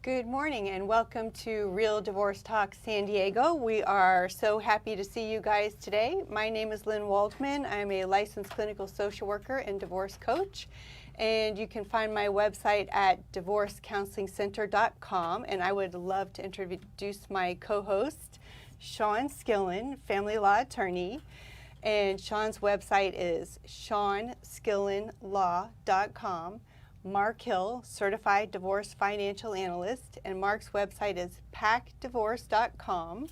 Good morning and welcome to Real Divorce Talk San Diego. We are so happy to see you guys today. My name is Lynn Waldman. I'm a licensed clinical social worker and divorce coach. And you can find my website at divorcecounselingcenter.com. And I would love to introduce my co-host, Shawn Skillin, family law attorney. And Shawn's website is shawnskillinlaw.com. Mark Hill, Certified Divorce Financial Analyst, and Mark's website is packdivorce.com.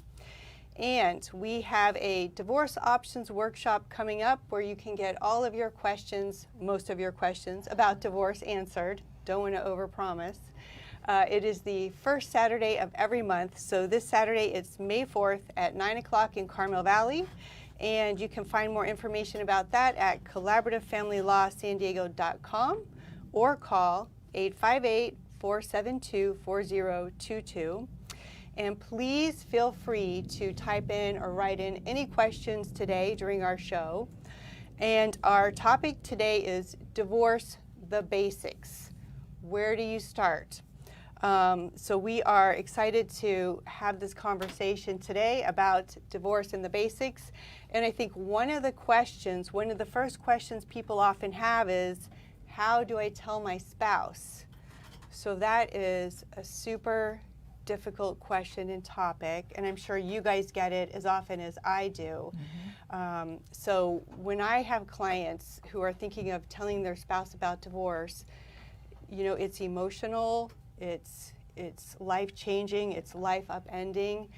And we have a divorce options workshop coming up where you can get all of your questions, most of your questions about divorce answered. Don't want to overpromise. It is the first Saturday of every month. So this Saturday it's May 4th at 9 o'clock in Carmel Valley. And you can find more information about that at collaborativefamilylawsandiego.com. or call 858-472-4022. And please feel free to type in or write in any questions today during our show. And our topic today is divorce, the basics. Where do you start? So we are excited to have this conversation today about divorce and the basics. And I think one of the first questions people often have is, how do I tell my spouse? So that is a super difficult question and topic, and I'm sure you guys get it as often as I do. Mm-hmm. So when I have clients who are thinking of telling their spouse about divorce, you know, it's emotional, it's life-changing, it's life-upending,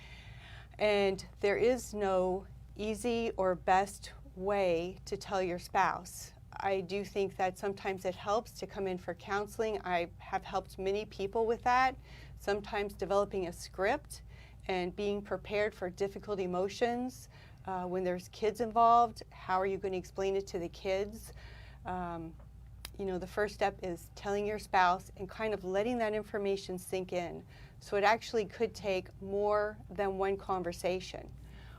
and there is no easy or best way to tell your spouse. I do think that sometimes it helps to come in for counseling. I have helped many people with that, sometimes developing a script and being prepared for difficult emotions. When there's kids involved, how are you going to explain it to the kids? You know, the first step is telling your spouse and kind of letting that information sink in. So it actually could take more than one conversation.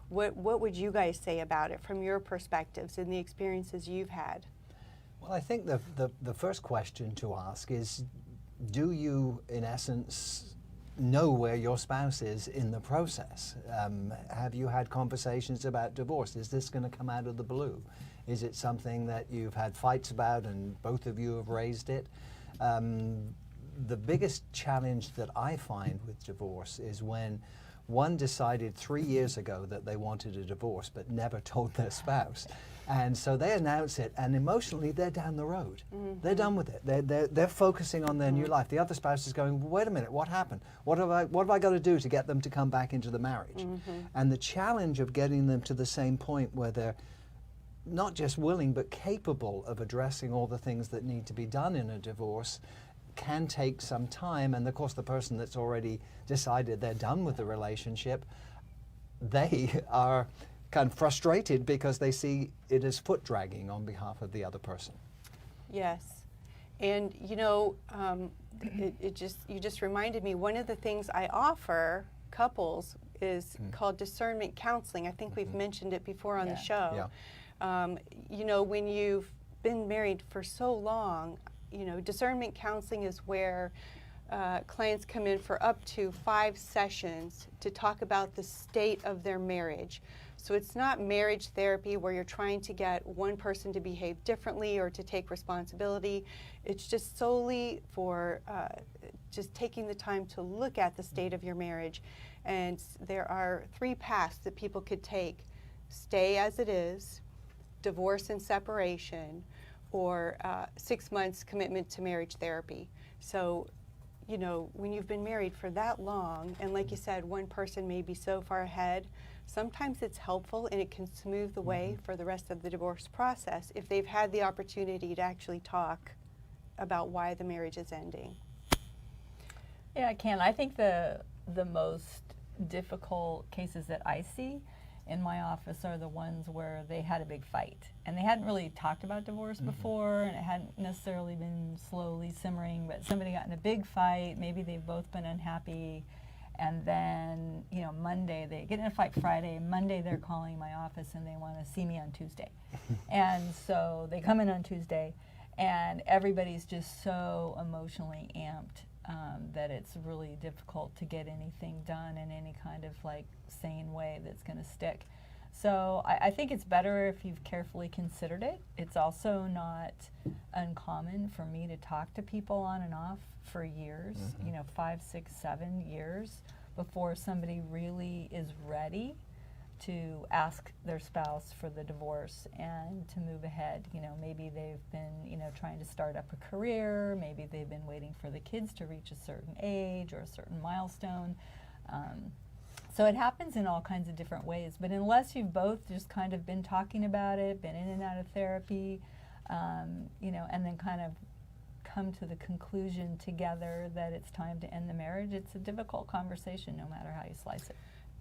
What would you guys say about it from your perspectives and the experiences you've had? Well, I think the first question to ask is, do you, in essence, know where your spouse is in the process? Have you had conversations about divorce? Is this going to come out of the blue? Is it something that you've had fights about and both of you have raised it? The biggest challenge that I find with divorce is when one decided 3 years ago that they wanted a divorce but never told their spouse. And so they announce it, and emotionally they're down the road. Mm-hmm. They're done with it. They're focusing on their new life. The other spouse is going, well, wait a minute, what happened? What have I got to do to get them to come back into the marriage? Mm-hmm. And the challenge of getting them to the same point where they're not just willing but capable of addressing all the things that need to be done in a divorce can take some time. And of course the person that's already decided they're done with the relationship, they are kind of frustrated because they see it as foot dragging on behalf of the other person. Yes, and you know, you just reminded me, one of the things I offer couples is called Discernment Counseling. I think we've mentioned it before on the show. Yeah. You know, when you've been married for so long, you know, Discernment Counseling is where clients come in for up to 5 sessions to talk about the state of their marriage. So it's not marriage therapy where you're trying to get one person to behave differently or to take responsibility. It's just solely for just taking the time to look at the state of your marriage. And there are 3 paths that people could take: stay as it is, divorce and separation, or 6 months commitment to marriage therapy. So, you know, when you've been married for that long, and like you said, one person may be so far ahead, sometimes it's helpful and it can smooth the way for the rest of the divorce process if they've had the opportunity to actually talk about why the marriage is ending. Yeah, I can. I think the most difficult cases that I see in my office are the ones where they had a big fight and they hadn't really talked about divorce before, and it hadn't necessarily been slowly simmering, but somebody got in a big fight, maybe they've both been unhappy, and then, you know, Monday they get in a fight Friday, Monday they're calling my office and they want to see me on Tuesday. And so they come in on Tuesday and everybody's just so emotionally amped that it's really difficult to get anything done in any kind of like sane way that's going to stick. So I think it's better if you've carefully considered it. It's also not uncommon for me to talk to people on and off for years, 5, 6, 7 years before somebody really is ready to ask their spouse for the divorce and to move ahead. Maybe they've been, trying to start up a career, maybe they've been waiting for the kids to reach a certain age or a certain milestone. So it happens in all kinds of different ways, but unless you've both just kind of been talking about it, been in and out of therapy, and then kind of come to the conclusion together that it's time to end the marriage, it's a difficult conversation no matter how you slice it.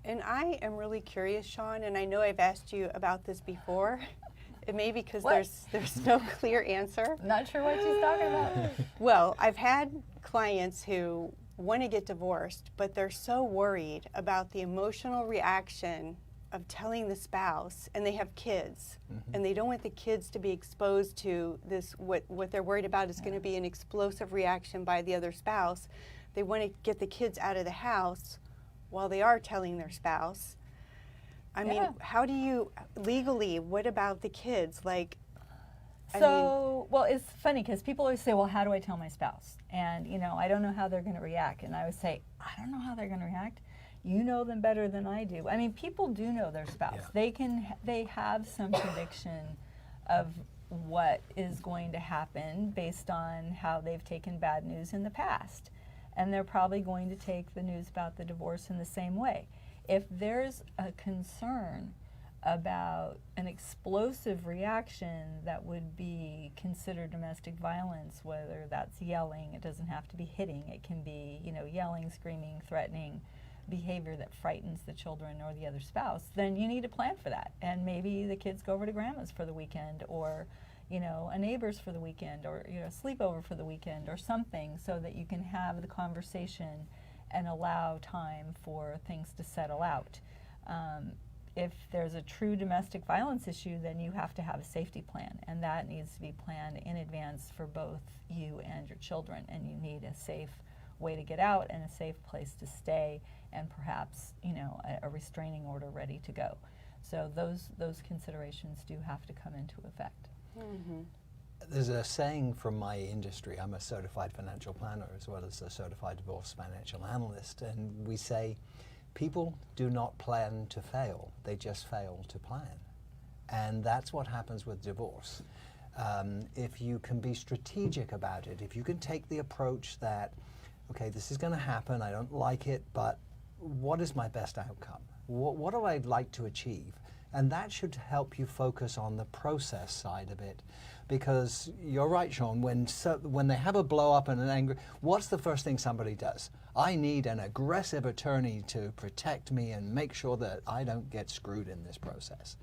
And I am really curious, Shawn, and I know I've asked you about this before. It may be because there's no clear answer. Not sure what she's talking about. Well, I've had clients who want to get divorced, but they're so worried about the emotional reaction of telling the spouse, and they have kids, and they don't want the kids to be exposed to this, what they're worried about is going to be an explosive reaction by the other spouse. They want to get the kids out of the house while they are telling their spouse. I mean, how do you, legally, what about the kids? Well, it's funny because people always say, well, how do I tell my spouse? And, I don't know how they're going to react. And I would say, I don't know how they're going to react. You know them better than I do. I mean, people do know their spouse. Yeah. They have some prediction of what is going to happen based on how they've taken bad news in the past. And they're probably going to take the news about the divorce in the same way. If there's a concern about an explosive reaction that would be considered domestic violence, whether that's yelling, it doesn't have to be hitting, it can be, yelling, screaming, threatening behavior that frightens the children or the other spouse, then you need to plan for that. And maybe the kids go over to grandma's for the weekend, or a neighbor's for the weekend, or sleepover for the weekend or something, so that you can have the conversation and allow time for things to settle out. If there's a true domestic violence issue, then you have to have a safety plan, and that needs to be planned in advance for both you and your children, and you need a safe way to get out and a safe place to stay, and perhaps a restraining order ready to go. So those considerations do have to come into effect. Mm-hmm. There's a saying from my industry. I'm a certified financial planner as well as a certified divorce financial analyst, and we say people do not plan to fail, they just fail to plan. And that's what happens with divorce. If you can be strategic about it, if you can take the approach that, okay, this is going to happen, I don't like it, but what is my best outcome? What do I like to achieve? And that should help you focus on the process side of it. Because you're right, Shawn, when they have a blow up and an anger, what's the first thing somebody does? I need an aggressive attorney to protect me and make sure that I don't get screwed in this process.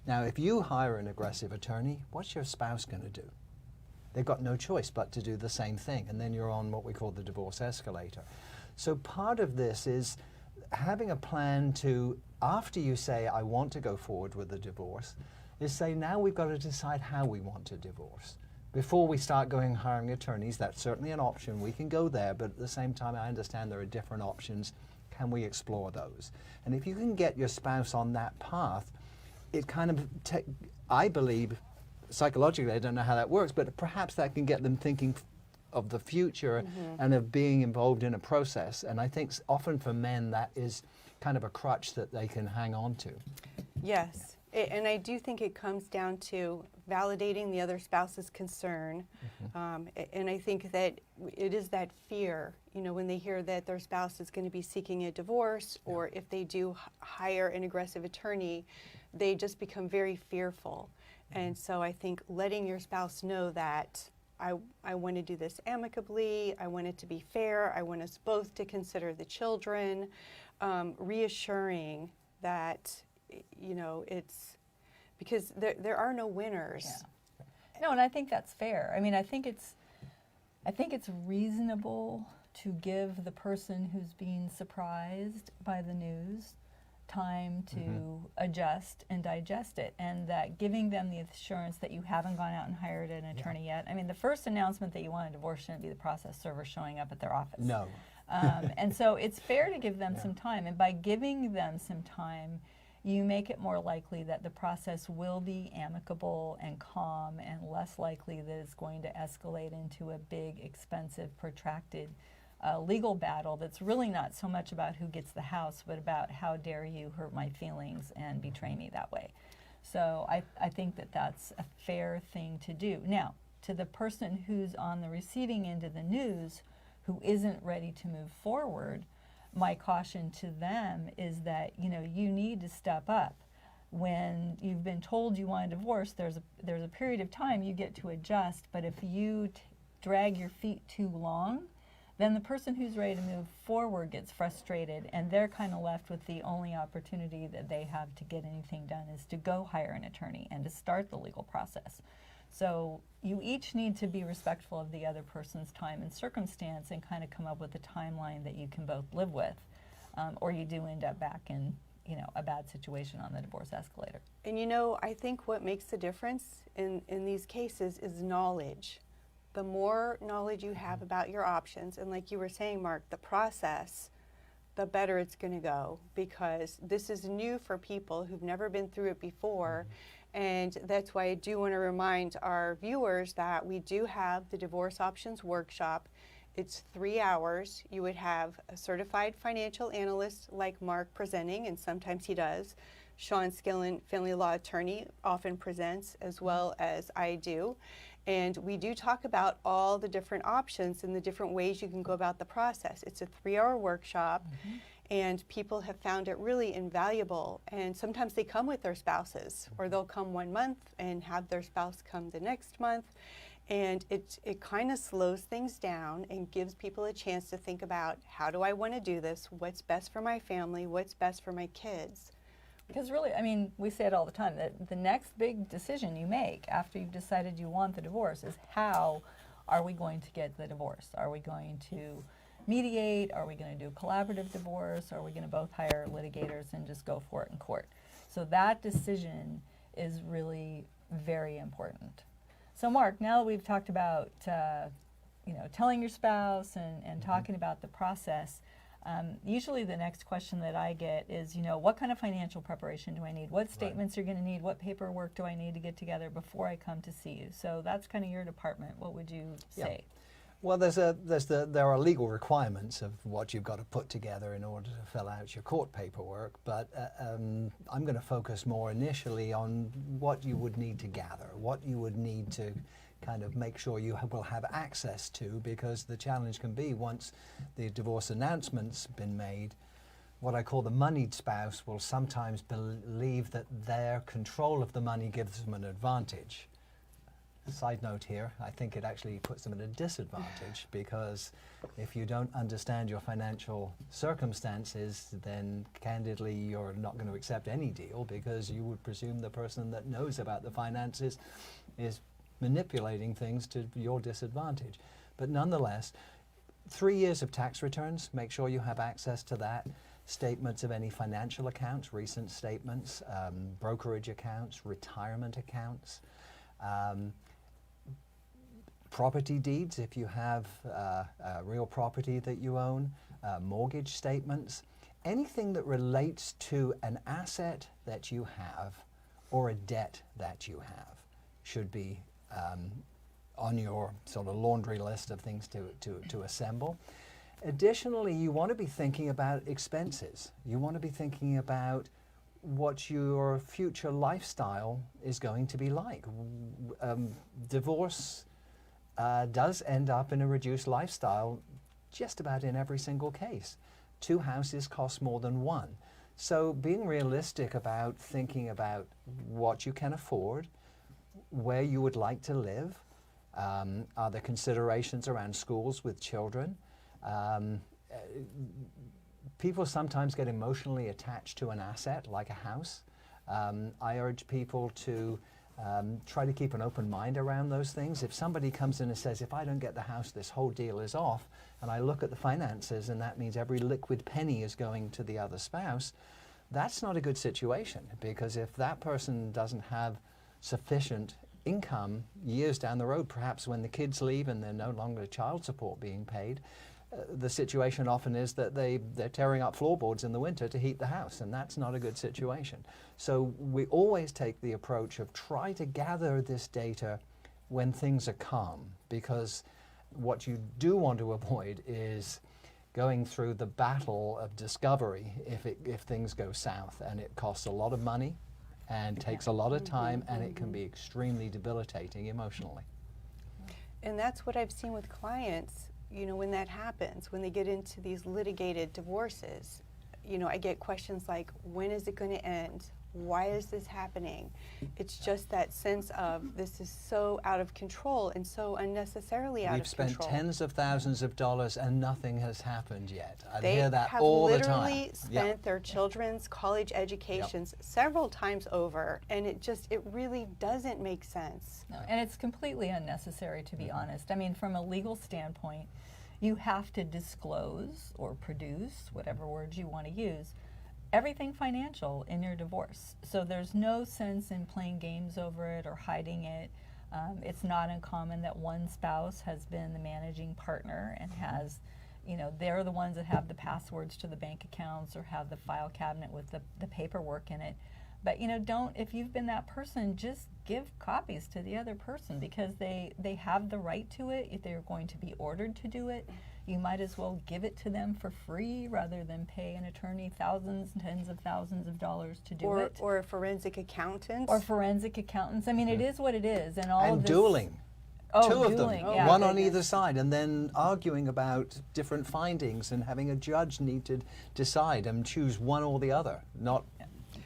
Now, if you hire an aggressive attorney, what's your spouse going to do? They've got no choice but to do the same thing, and then you're on what we call the divorce escalator. So part of this is having a plan to, after you say, I want to go forward with the divorce, is say, now we've got to decide how we want to divorce. Before we start going hiring attorneys, that's certainly an option. We can go there, but at the same time, I understand there are different options. Can we explore those? And if you can get your spouse on that path, it kind of, I believe, psychologically, I don't know how that works, but perhaps that can get them thinking of the future and of being involved in a process. And I think often for men, that is kind of a crutch that they can hang on to. Yes. And I do think it comes down to validating the other spouse's concern. And I think that it is that fear, when they hear that their spouse is going to be seeking a divorce, or if they do hire an aggressive attorney, they just become very fearful. And so I think letting your spouse know that I want to do this amicably, I want it to be fair, I want us both to consider the children, reassuring that it's because there are no winners. Yeah. No, and I think that's fair. I mean, I think it's reasonable to give the person who's being surprised by the news time to adjust and digest it, and that giving them the assurance that you haven't gone out and hired an attorney yet. I mean, the first announcement that you want a divorce shouldn't be the process server showing up at their office. No. And so it's fair to give them some time, and by giving them some time, you make it more likely that the process will be amicable and calm, and less likely that it's going to escalate into a big, expensive, protracted legal battle that's really not so much about who gets the house, but about how dare you hurt my feelings and betray me that way. So I think that that's a fair thing to do. Now, to the person who's on the receiving end of the news who isn't ready to move forward, my caution to them is that, you know, you need to step up. When you've been told you want a divorce, there's a period of time you get to adjust, but if you drag your feet too long, then the person who's ready to move forward gets frustrated, and they're kind of left with the only opportunity that they have to get anything done is to go hire an attorney and to start the legal process. So you each need to be respectful of the other person's time and circumstance and kind of come up with a timeline that you can both live with, or you do end up back in, you know, a bad situation on the divorce escalator. And you know, I think what makes the difference in these cases is knowledge. The more knowledge you have about your options, and like you were saying, Mark, the process, the better it's going to go, because this is new for people who've never been through it before. And that's why I do want to remind our viewers that we do have the Divorce Options Workshop. It's 3 hours. You would have a certified financial analyst like Mark presenting, and sometimes he does. Shawn Skillin, family law attorney, often presents, as well as I do. And we do talk about all the different options and the different ways you can go about the process. It's a 3-hour workshop, and people have found it really invaluable. And sometimes they come with their spouses, or they'll come 1 month and have their spouse come the next month. And it kind of slows things down and gives people a chance to think about, how do I want to do this? What's best for my family? What's best for my kids? Because really, I mean, we say it all the time, that the next big decision you make after you've decided you want the divorce is, how are we going to get the divorce? Are we going to mediate? Are we going to do collaborative divorce? Are we going to both hire litigators and just go for it in court? So that decision is really very important. So Mark, now that we've talked about you know, telling your spouse and talking about the process, usually the next question that I get is, you know, what kind of financial preparation do I need? What statements are going to need? What paperwork do I need to get together before I come to see you? So that's kind of your department. What would you say? Well, there are legal requirements of what you've got to put together in order to fill out your court paperwork, but I'm going to focus more initially on what you would need to gather, what you would need to kind of make sure you will have access to, because the challenge can be, once the divorce announcement's been made, what I call the moneyed spouse will sometimes believe that their control of the money gives them an advantage. Side note here, I think it actually puts them at a disadvantage, because if you don't understand your financial circumstances, then candidly you're not going to accept any deal, because you would presume the person that knows about the finances is manipulating things to your disadvantage. But nonetheless, 3 years of tax returns, make sure you have access to that. Statements of any financial accounts, recent statements, brokerage accounts, retirement accounts, property deeds if you have real property that you own, mortgage statements, anything that relates to an asset that you have or a debt that you have should be on your sort of laundry list of things to assemble. Additionally, you want to be thinking about expenses. You want to be thinking about what your future lifestyle is going to be like. Divorce does end up in a reduced lifestyle just about in every single case. 2 houses cost more than 1. So being realistic about thinking about what you can afford, where you would like to live, are there considerations around schools with children? People sometimes get emotionally attached to an asset like a house. I urge people to try to keep an open mind around those things. If somebody comes in and says, if I don't get the house, this whole deal is off, and I look at the finances and that means every liquid penny is going to the other spouse, that's not a good situation, because if that person doesn't have sufficient income years down the road, perhaps when the kids leave and they're no longer child support being paid, the situation often is that they're tearing up floorboards in the winter to heat the house, and that's not a good situation. So we always take the approach of try to gather this data when things are calm, because what you do want to avoid is going through the battle of discovery if things go south, and it costs a lot of money and takes a lot of time, and it can be extremely debilitating emotionally. And that's what I've seen with clients, you know, when that happens, when they get into these litigated divorces. You know, I get questions like, when is it going to end? Why is this happening? It's just that sense of this is so out of control and so unnecessarily out of control. We've spent tens of thousands of dollars and nothing has happened yet. I They hear that have all the time. literally spent their children's college educations several times over, and it really doesn't make sense. No, and it's completely unnecessary, to be honest. I mean, from a legal standpoint, you have to disclose or produce, whatever words you want to use, everything financial in your divorce. So there's no sense in playing games over it or hiding it. It's not uncommon that one spouse has been the managing partner and has, you know, they're the ones that have the passwords to the bank accounts or have the file cabinet with the paperwork in it. But, you know, if you've been that person, just give copies to the other person, because they have the right to it. If they're going to be ordered to do it, you might as well give it to them for free rather than pay an attorney thousands, tens of thousands of dollars to do it. Or a forensic accountant. Or forensic accountants. I mean, it is what it is. And all And of this, dueling. Oh, Two of them, dueling, yeah. one on either side, and then arguing about different findings and having a judge need to decide and choose one or the other, not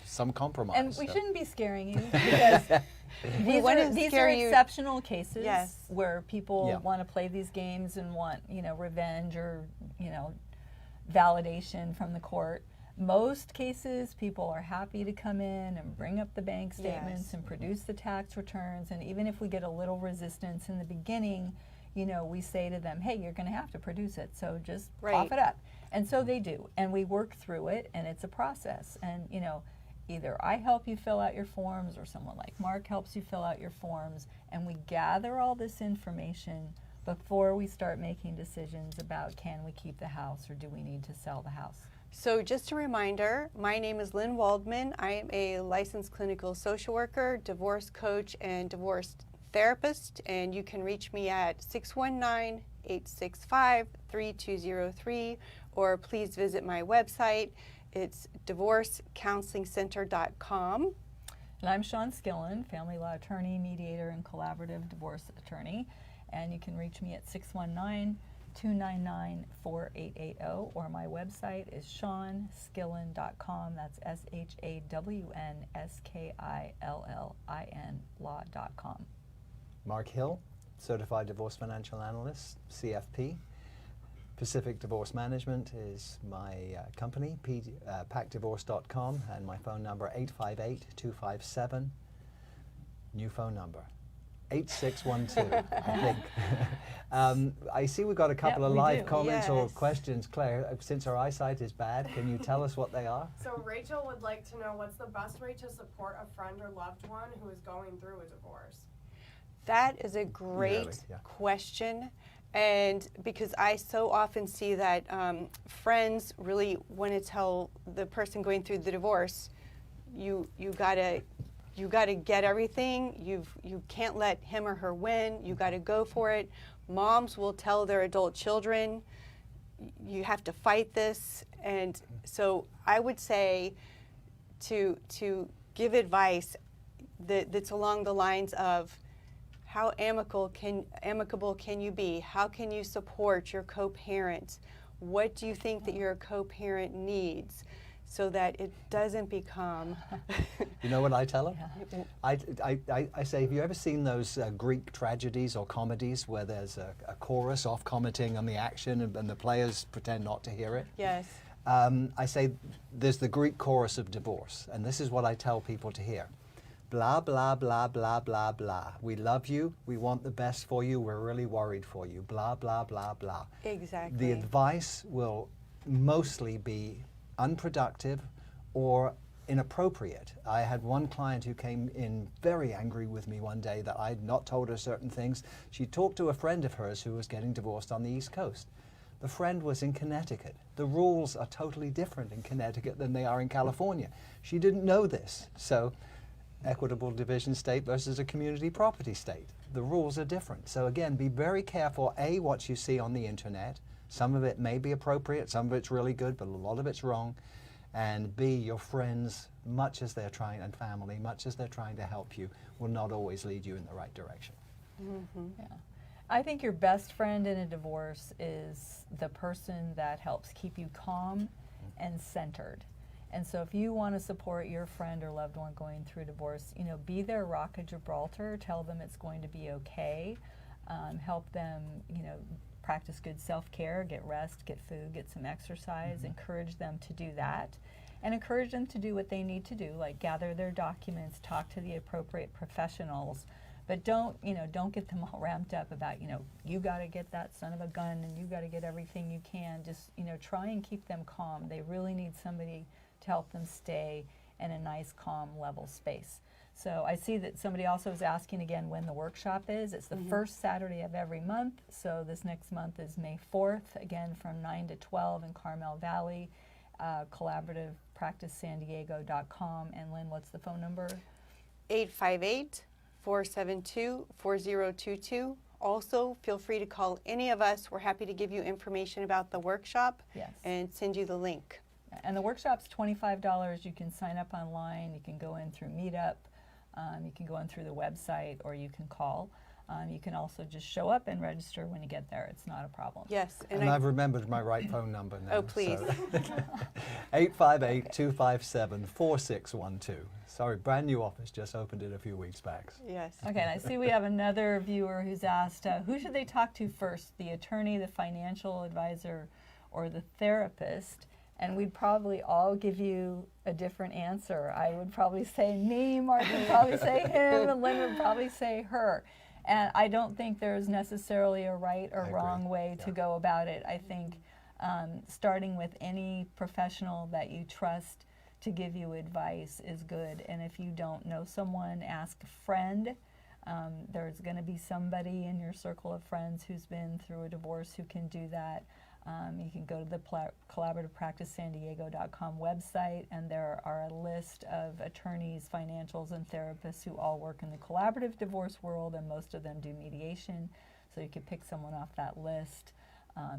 some compromise. And we shouldn't be scaring you, because these are exceptional cases where people want to play these games and want, you know, revenge or, you know, validation from the court. Most cases, people are happy to come in and bring up the bank statements and produce the tax returns. And even if we get a little resistance in the beginning, you know, we say to them, hey, you're going to have to produce it, so just cough it up. And so they do. And we work through it, and it's a process. And, you know, either I help you fill out your forms or someone like Mark helps you fill out your forms, and we gather all this information before we start making decisions about, can we keep the house or do we need to sell the house. So just a reminder, my name is Lynn Waldman. I am a licensed clinical social worker, divorce coach, and divorce therapist, and you can reach me at 619-865-3203, or please visit my website. It's divorcecounselingcenter.com. And I'm Shawn Skillin, family law attorney, mediator, and collaborative divorce attorney. And you can reach me at 619-299-4880, or my website is ShawnSkillin.com. That's ShawnSkillin law.com. Mark Hill, Certified Divorce Financial Analyst, CFP. Pacific Divorce Management is my company, pacdivorce.com, and my phone number 858-257, new phone number, 8612, I think. I see we've got a couple of live comments or questions. Claire, since our eyesight is bad, can you tell us what they are? So Rachel would like to know, what's the best way to support a friend or loved one who is going through a divorce? That is a great question. And because I so often see that friends really want to tell the person going through the divorce, you gotta get everything. You can't let him or her win. You gotta go for it. Moms will tell their adult children, you have to fight this. And so I would say to give advice that's along the lines of, how amicable can you be? How can you support your co-parent? What do you think that your co-parent needs, so that it doesn't become... You know what I tell them? I say, have you ever seen those Greek tragedies or comedies where there's a chorus off commenting on the action and the players pretend not to hear it? Yes. I say, there's the Greek chorus of divorce, and this is what I tell people to hear. Blah, blah, blah, blah, blah, blah. We love you. We want the best for you. We're really worried for you. Blah, blah, blah, blah. Exactly. The advice will mostly be unproductive or inappropriate. I had one client who came in very angry with me one day that I'd not told her certain things. She talked to a friend of hers who was getting divorced on the East Coast. The friend was in Connecticut. The rules are totally different in Connecticut than they are in California. She didn't know this. So, equitable division state versus a community property state. The rules are different. So again, be very careful, A, what you see on the internet. Some of it may be appropriate, some of it's really good, but a lot of it's wrong. And B, your friends, much as they're trying, and family, much as they're trying to help you, will not always lead you in the right direction. Yeah. I think your best friend in a divorce is the person that helps keep you calm and centered. And so if you want to support your friend or loved one going through divorce, you know, be their rock of Gibraltar, tell them it's going to be okay, help them, you know, practice good self-care, get rest, get food, get some exercise, encourage them to do that, and encourage them to do what they need to do, like gather their documents, talk to the appropriate professionals, but don't get them all ramped up about, you know, you got to get that son of a gun and you got to get everything you can. Just, you know, try and keep them calm. They really need somebody to help them stay in a nice, calm, level space. So I see that somebody also is asking again when the workshop is. It's the first Saturday of every month. So this next month is May 4th, again from 9 to 12 in Carmel Valley, collaborativepracticesandiego.com. And Lynn, what's the phone number? 858-472-4022. Also, feel free to call any of us. We're happy to give you information about the workshop and send you the link. And the workshop's $25. You can sign up online. You can go in through Meetup. You can go in through the website, or you can call. You can also just show up and register when you get there. It's not a problem. Yes. And I've remembered my right phone number now. Oh, please. So 858-257-4612. Sorry, brand new office, just opened it a few weeks back. Yes. Okay, and I see we have another viewer who's asked, who should they talk to first, the attorney, the financial advisor, or the therapist? And we'd probably all give you a different answer. I would probably say me, Martin would probably say him, and Lynn would probably say her. And I don't think there's necessarily a right or wrong way to go about it. I think starting with any professional that you trust to give you advice is good. And if you don't know someone, ask a friend. There's going to be somebody in your circle of friends who's been through a divorce who can do that. You can go to the collaborativepracticesandiego.com website, and there are a list of attorneys, financials, and therapists who all work in the collaborative divorce world, and most of them do mediation, so you can pick someone off that list.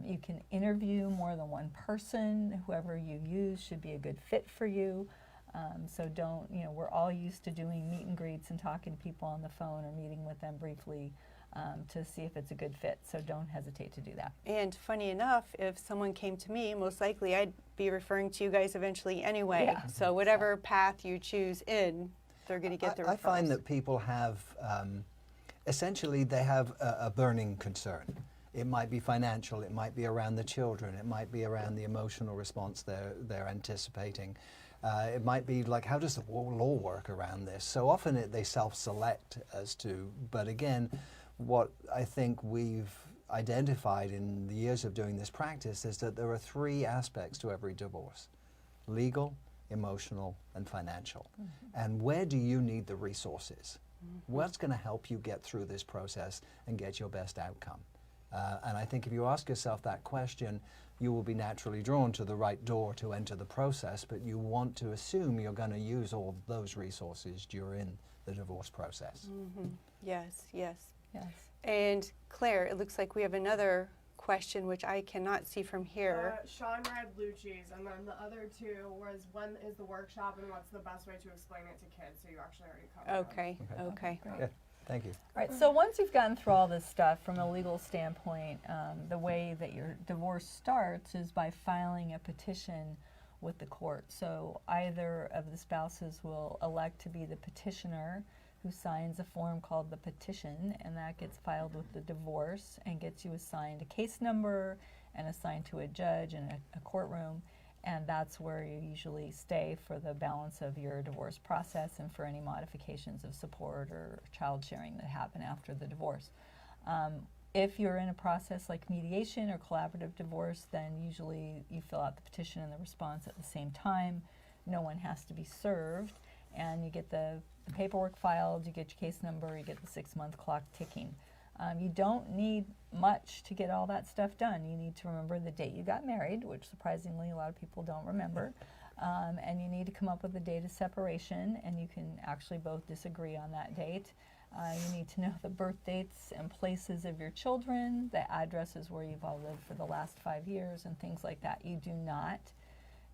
You can interview more than one person. Whoever you use should be a good fit for you. So don't, we're all used to doing meet and greets and talking to people on the phone or meeting with them briefly to see if it's a good fit. So don't hesitate to do that. And funny enough, if someone came to me, most likely I'd be referring to you guys eventually anyway. Yeah. So whatever path you choose in, they're going to get their referrals. I find that people have, essentially they have a burning concern. It might be financial, it might be around the children, it might be around the emotional response they're anticipating. It might be like, how does the law work around this? So often they self-select as to, but again, what I think we've identified in the years of doing this practice is that there are three aspects to every divorce: legal, emotional, and financial. And where do you need the resources? What's going to help you get through this process and get your best outcome? And I think if you ask yourself that question, you will be naturally drawn to the right door to enter the process, but you want to assume you're going to use all those resources during the divorce process. Yes, yes. Yes. And Claire, it looks like we have another question, which I cannot see from here. Shawn read Lucci's, and then the other two was when is the workshop and what's the best way to explain it to kids, so you actually already covered them. Okay. Great. Yeah, thank you. All right, so once you've gotten through all this stuff from a legal standpoint, the way that your divorce starts is by filing a petition with the court. So either of the spouses will elect to be the petitioner, who signs a form called the petition, and that gets filed with the divorce and gets you assigned a case number and assigned to a judge in a courtroom, and that's where you usually stay for the balance of your divorce process and for any modifications of support or child sharing that happen after the divorce. If you're in a process like mediation or collaborative divorce, then usually you fill out the petition and the response at the same time. no one has to be served, and you get the paperwork filed, you get your case number, you get the 6-month clock ticking. You don't need much to get all that stuff done. You need to remember the date you got married, which surprisingly a lot of people don't remember. And you need to come up with a date of separation, and you can actually both disagree on that date. You need to know the birth dates and places of your children, the addresses where you've all lived for the last 5 years, and things like that. You do not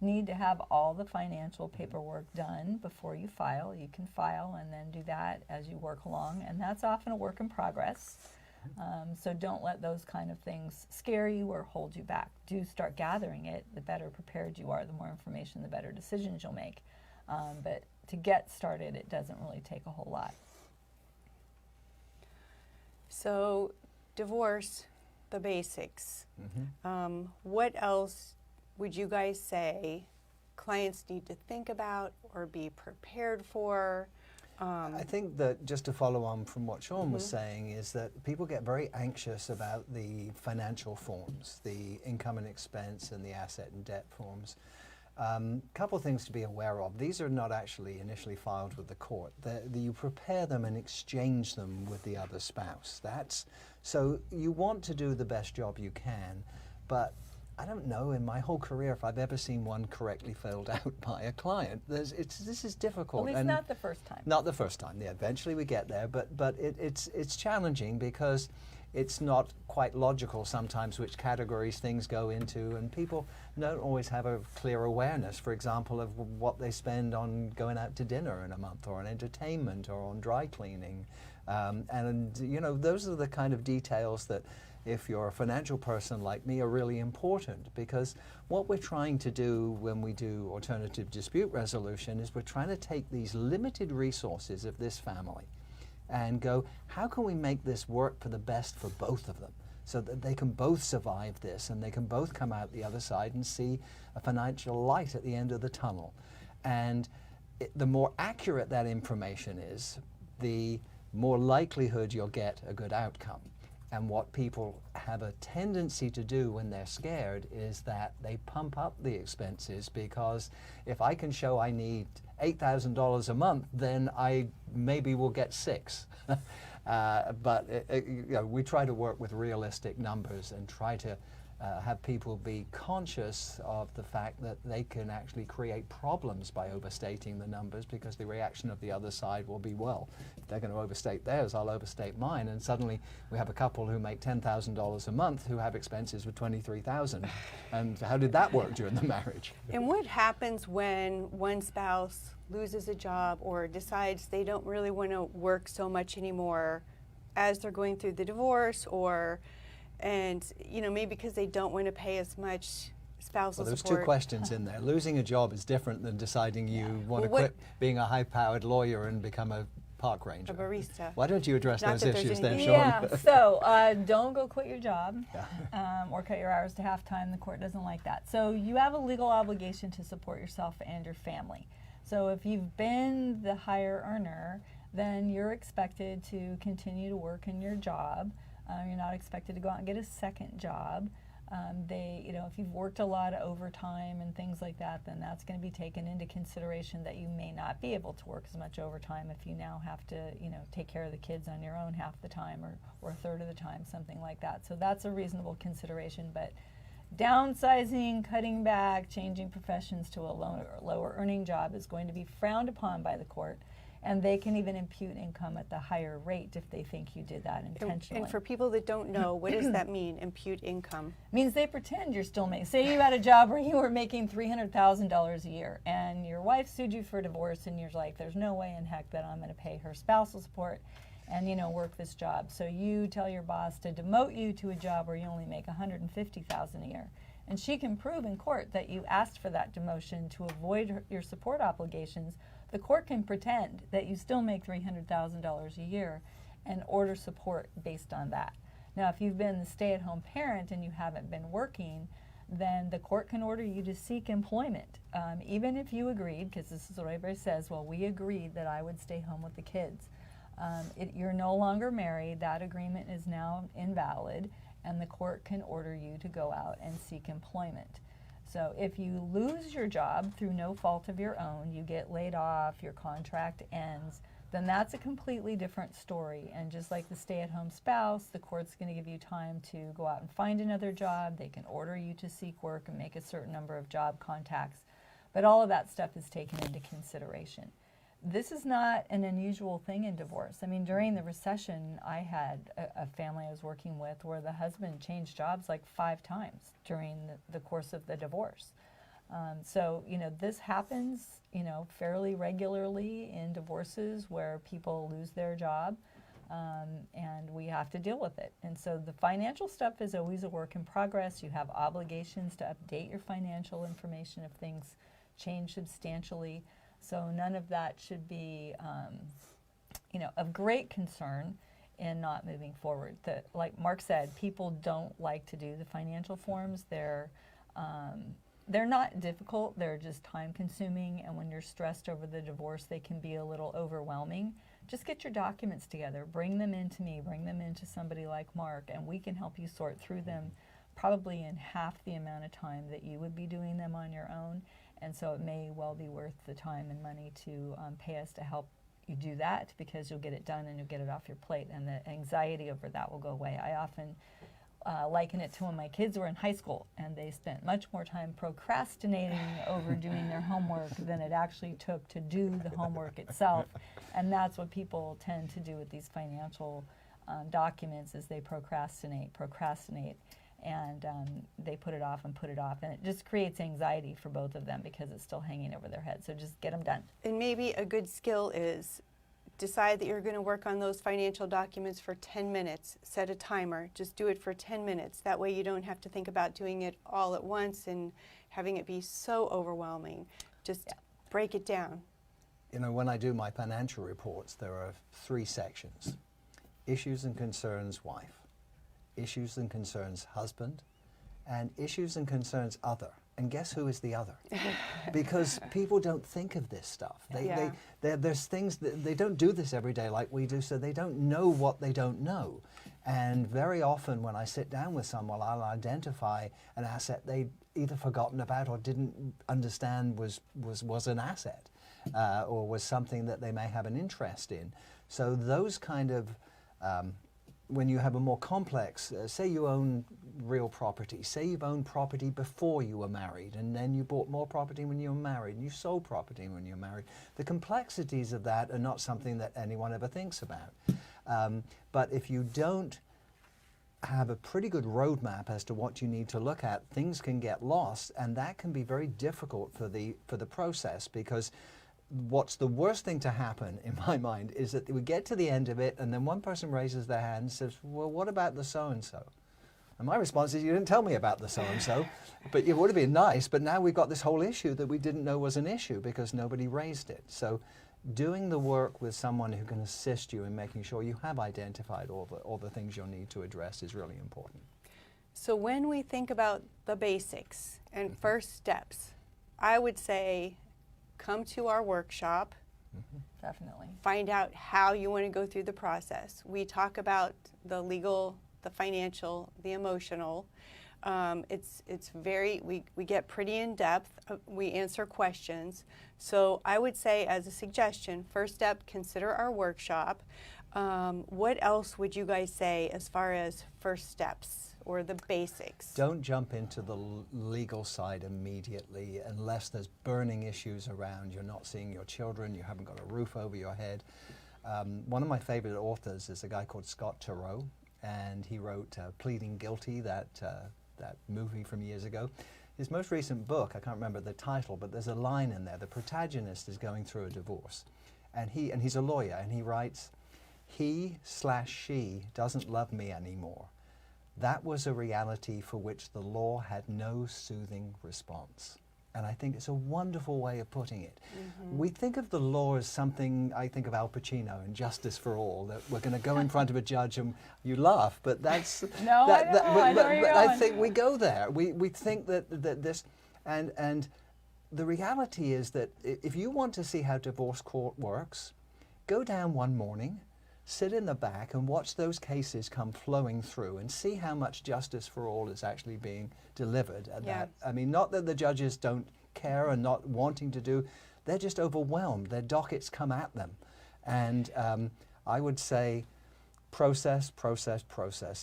need to have all the financial paperwork done before you file. You can file and then do that as you work along, and that's often a work in progress. So don't let those kind of things scare you or hold you back. Do start gathering it. The better prepared you are, the more information, the better decisions you'll make. But to get started, it doesn't really take a whole lot. So, divorce, the basics. What else would you guys say clients need to think about or be prepared for? I think that just to follow on from what Shawn was saying is that people get very anxious about the financial forms, the income and expense and the asset and debt forms. Couple things to be aware of. These are not actually initially filed with the court. You prepare them and exchange them with the other spouse. So you want to do the best job you can, but I don't know in my whole career if I've ever seen one correctly filled out by a client. This is difficult. At least and not the first time. Not the first time. Yeah, eventually we get there, but it's challenging because it's not quite logical sometimes which categories things go into, and people don't always have a clear awareness, for example, of what they spend on going out to dinner in a month, or on entertainment, or on dry cleaning. And you know, those are the kind of details that, if you're a financial person like me, are really important, because what we're trying to do when we do alternative dispute resolution is we're trying to take these limited resources of this family and go, how can we make this work for the best for both of them, so that they can both survive this and they can both come out the other side and see a financial light at the end of the tunnel. And the more accurate that information is, the more likelihood you'll get a good outcome. And what people have a tendency to do when they're scared is that they pump up the expenses, because if I can show I need $8,000 a month, then I maybe will get $6,000. But you know, we try to work with realistic numbers and try to have people be conscious of the fact that they can actually create problems by overstating the numbers, because the reaction of the other side will be, well, if they're going to overstate theirs, I'll overstate mine. And suddenly we have a couple who make $10,000 a month who have expenses of $23,000. And how did that work during the marriage? And what happens when one spouse loses a job or decides they don't really want to work so much anymore as they're going through the divorce, and you know, maybe because they don't want to pay as much spousal Well, there's support? two questions in there. Losing a job is different than deciding you want to quit being a high-powered lawyer and become a park ranger. A barista. Why don't you address Not those that there's issues then, anything- Shawn? Yeah, so don't go quit your job or cut your hours to half-time. The court doesn't like that. So you have a legal obligation to support yourself and your family. So if you've been the higher earner, then you're expected to continue to work in your job. You're not expected to go out and get a second job. You know, if you've worked a lot of overtime and things like that, then that's going to be taken into consideration, that you may not be able to work as much overtime if you now have to, you know, take care of the kids on your own half the time, or a third of the time, something like that. So that's a reasonable consideration. But downsizing, cutting back, changing professions to a lower earning job is going to be frowned upon by the court. And they can even impute income at the higher rate if they think you did that intentionally. And for people that don't know, what does that mean, impute income? Means they pretend you're still making, say you had a job where you were making $300,000 a year, and your wife sued you for divorce, and you're like, there's no way in heck that I'm going to pay her spousal support and, you know, work this job. So you tell your boss to demote you to a job where you only make $150,000 a year. And she can prove in court that you asked for that demotion to avoid your support obligations. The court can pretend that you still make $300,000 a year and order support based on that. Now, if you've been the stay-at-home parent and you haven't been working, then the court can order you to seek employment, even if you agreed, because this is what everybody says, well, we agreed that I would stay home with the kids. You're no longer married. That agreement is now invalid, and the court can order you to go out and seek employment. So if you lose your job through no fault of your own, you get laid off, your contract ends, then that's a completely different story. And just like the stay-at-home spouse, the court's going to give you time to go out and find another job. They can order you to seek work and make a certain number of job contacts. But all of that stuff is taken into consideration. This is not an unusual thing in divorce. I mean, during the recession, I had a family I was working with where the husband changed jobs like 5 times during the course of the divorce. So, you know, this happens, you know, fairly regularly in divorces where people lose their job, and we have to deal with it. And so the financial stuff is always a work in progress. You have obligations to update your financial information if things change substantially. So none of that should be, you know, of great concern in not moving forward. Like Mark said, people don't like to do the financial forms. They're not difficult, they're just time consuming, and when you're stressed over the divorce, they can be a little overwhelming. Just get your documents together, bring them into me, bring them into somebody like Mark, and we can help you sort through them probably in half the amount of time that you would be doing them on your own. And so it may well be worth the time and money to pay us to help you do that, because you'll get it done and you'll get it off your plate, and the anxiety over that will go away. I often liken it to when my kids were in high school and they spent much more time procrastinating over doing their homework than it actually took to do the homework itself. And that's what people tend to do with these financial documents, is they procrastinate, and they put it off, and it just creates anxiety for both of them because it's still hanging over their head. So just get them done. And maybe a good skill is decide that you're going to work on those financial documents for 10 minutes. Set a timer. Just do it for 10 minutes. That way you don't have to think about doing it all at once and having it be so overwhelming. Just break it down. You know, when I do my financial reports, there are 3 sections. Issues and concerns wife, issues and concerns husband, and issues and concerns other. And guess who is the other? Because people don't think of this stuff. There's things that they don't do this every day like we do, so they don't know what they don't know. And very often when I sit down with someone, I'll identify an asset they'd either forgotten about or didn't understand was an asset, or was something that they may have an interest in. So those kind of when you have a more complex, say you own real property, say you've owned property before you were married, and then you bought more property when you were married, and you sold property when you were married. The complexities of that are not something that anyone ever thinks about. But if you don't have a pretty good roadmap as to what you need to look at, things can get lost, and that can be very difficult for the process, because what's the worst thing to happen, in my mind, is that we get to the end of it and then one person raises their hand and says, well, what about the so-and-so? And my response is, you didn't tell me about the so-and-so, but it would have been nice, but now we've got this whole issue that we didn't know was an issue because nobody raised it. So doing the work with someone who can assist you in making sure you have identified all the things you'll need to address is really important. So when we think about the basics and first steps, I would say come to our workshop. Definitely. Find out how you want to go through the process. We talk about the legal, the financial, the emotional. It's very, we get pretty in depth. We answer questions. So I would say, as a suggestion, first step, consider our workshop. What else would you guys say as far as first steps or the basics? Don't jump into the legal side immediately unless there's burning issues around. You're not seeing your children, you haven't got a roof over your head. One of my favorite authors is a guy called Scott Turow, and he wrote Pleading Guilty, that movie from years ago. His most recent book, I can't remember the title, but there's a line in there. The protagonist is going through a divorce, and he's a lawyer, and he writes, "He/she doesn't love me anymore. That was a reality for which the law had no soothing response." And I think it's a wonderful way of putting it. We think of the law as something, I think of Al Pacino in Justice for All, that we're going to go in front of a judge and you laugh, but that's... No, I know where you're going. I think we go there. We think that this... And the reality is that if you want to see how divorce court works, go down one morning, sit in the back and watch those cases come flowing through and see how much justice for all is actually being delivered at that. I mean, not that the judges don't care and not wanting to do, they're just overwhelmed. Their dockets come at them. And I would say process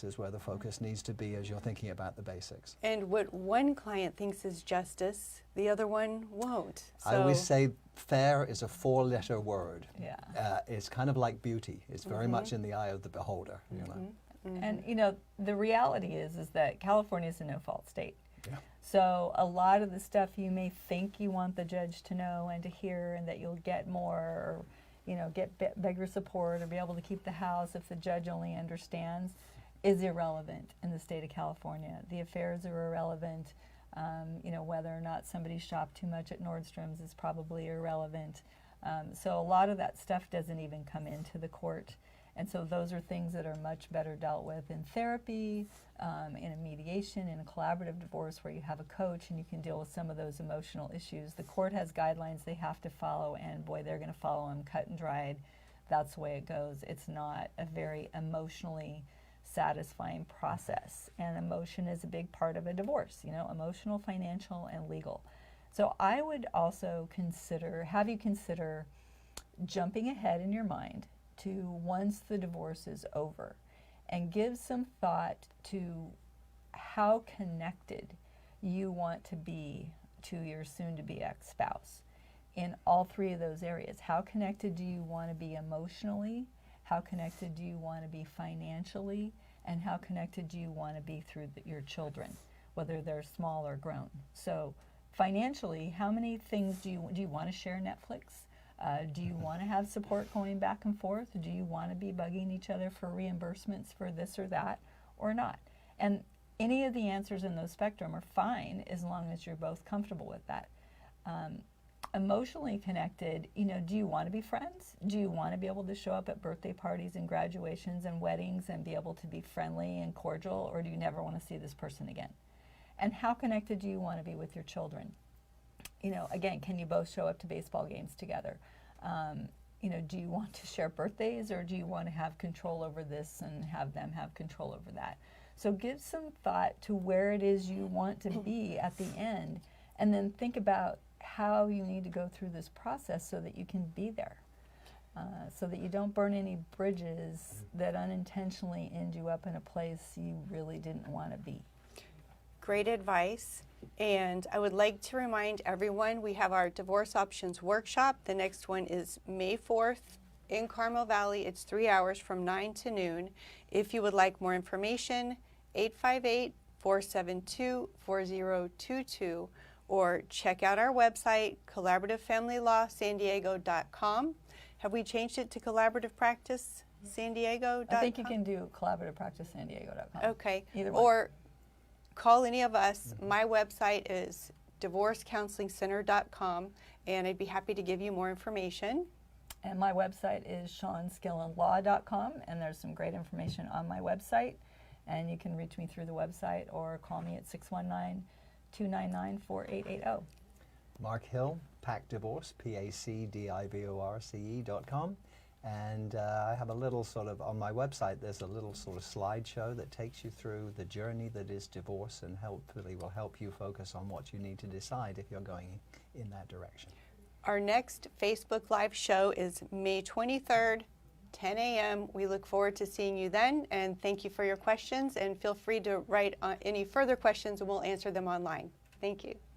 is where the focus needs to be as you're thinking about the basics. And what one client thinks is justice, the other one won't. So I always say fair is a 4-letter word. Yeah. It's kind of like beauty. It's very much in the eye of the beholder. You know? And you know, the reality is that California is a no-fault state. Yeah. So a lot of the stuff you may think you want the judge to know and to hear, and that you'll get more, or you know, get bigger support or be able to keep the house if the judge only understands, is irrelevant in the state of California. The affairs are irrelevant. You know, whether or not somebody shopped too much at Nordstrom's is probably irrelevant. So a lot of that stuff doesn't even come into the court. And so those are things that are much better dealt with in therapy, in a mediation, in a collaborative divorce where you have a coach and you can deal with some of those emotional issues. The court has guidelines they have to follow, and boy, they're going to follow them cut and dried. That's the way it goes. It's not a very emotionally satisfying process, and emotion is a big part of a divorce, you know, emotional, financial, and legal. So I would also have you consider jumping ahead in your mind to once the divorce is over, and give some thought to how connected you want to be to your soon-to-be ex-spouse in all 3 of those areas. How connected do you want to be emotionally? How connected do you want to be financially? And how connected do you want to be through your children, whether they're small or grown? So financially, how many things do you want to share Netflix? Do you want to have support going back and forth? Do you want to be bugging each other for reimbursements for this or that, or not? And any of the answers in those spectrum are fine as long as you're both comfortable with that. Emotionally connected, you know, do you want to be friends? Do you want to be able to show up at birthday parties and graduations and weddings and be able to be friendly and cordial, or do you never want to see this person again? And how connected do you want to be with your children? You know, again, can you both show up to baseball games together? You know, do you want to share birthdays, or do you want to have control over this and have them have control over that? So give some thought to where it is you want to be at the end, and then think about how you need to go through this process so that you can be there, so that you don't burn any bridges that unintentionally end you up in a place you really didn't want to be. Great advice. And I would like to remind everyone we have our Divorce Options Workshop. The next one is May 4th in Carmel Valley. It's 3 hours from 9 to noon. If you would like more information, 858-472-4022, or check out our website, collaborativefamilylawsandiego.com. Have we changed it to Collaborative Practice San Diego.com? I think you can do collaborativepracticesandiego.com. Okay. Either one. Or call any of us. My website is divorcecounselingcenter.com, and I'd be happy to give you more information. And my website is ShawnSkillinLaw.com, and there's some great information on my website. And you can reach me through the website or call me at 619-299-4880. Mark Hill, PAC Divorce, PACDIVORCE.com. And I have a little sort of, on my website, there's a little sort of slideshow that takes you through the journey that is divorce, and hopefully will help you focus on what you need to decide if you're going in that direction. Our next Facebook Live show is May 23rd, 10 a.m. We look forward to seeing you then, and thank you for your questions, and feel free to write any further questions and we'll answer them online. Thank you.